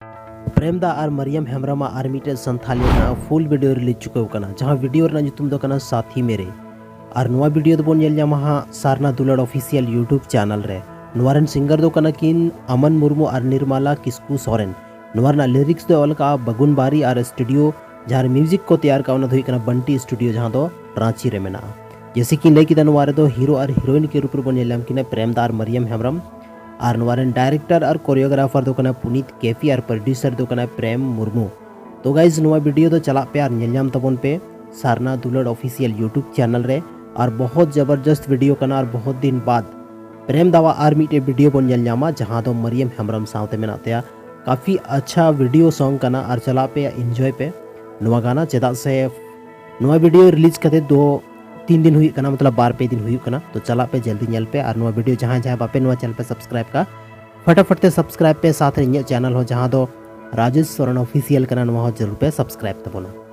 प्रेमदा और मरियम हेम्ब्रम और मिटे संथाली फुल वीडियो रिलीज चुका जहाँ वीडियो ᱧᱩᱛᱩᱢ ᱫᱚ ᱠᱟᱱᱟ साथी मेरे और ᱱᱚᱣᱟ वीडियो ᱫᱚᱵᱚᱱ ᱧᱮᱞ ᱧᱟᱢᱟ ᱦᱟᱸᱜ सारना दुलार ऑफिशियल यूट्यूब चैनल रे ᱱᱚᱣᱟ ᱨᱮᱱ सिंगर ᱫᱚ ᱠᱟᱱᱟ ᱠᱤᱱ अमन मुर्मू और निर्मला किस्कू सोरेन ᱱᱚᱣᱟ ᱨᱮᱱᱟᱜ लिरिक्स दो अलका बगुन बारी और स्टूडियो जहाँ म्यूजिक को तैयार का दो हुई बंटी स्टूडियो जहाँ दो रांची रे मेना जैसे कि लई किदा नोवा रे दो हीरो और हीरोइन के रूप रे बन ᱧᱮᱞ किने प्रेमदा और मरियम हेम्ब्रम और नोवा रेन डायरेक्टर और कोरियोग्राफर दो कना पुनीत केफी और प्रोड्यूसर दो कना प्रेम मुर्मू। तो गाइज नोवा वीडियो दो चला पे और ᱧᱮᱞ तबन पे सारना दुलार ऑफिशियल यूट्यूब चैनल रे और बहुत जबरदस्त वीडियो कना और बहुत दिन बाद प्रेम दावा और मिटे वीडियो बन ᱧᱟᱢᱟ जहाँ दो मरियम हेम्ब्रम साउते में नाते काफ़ी अच्छा वीडियो सॉन्ग कना और चला पे एंजॉय पे नोवा गाना चेदा से नोवा वीडियो रिलीज करते 2-3 दिन हुई कना मतलब 2-2 दिन हुई कना। तो चला पे जल्दी ᱧᱮᱞ पे और नोवा वीडियो जहाँ जहाँ बापे नोवा चैनल पे सब्सक्राइब का फटाफट से सब्सक्राइब पे साथ इन चैनल हो जहाँ दो राजेश सोरेन ऑफिशियल कना नोवा हो जरूर पे सब्सक्राइब तबोना।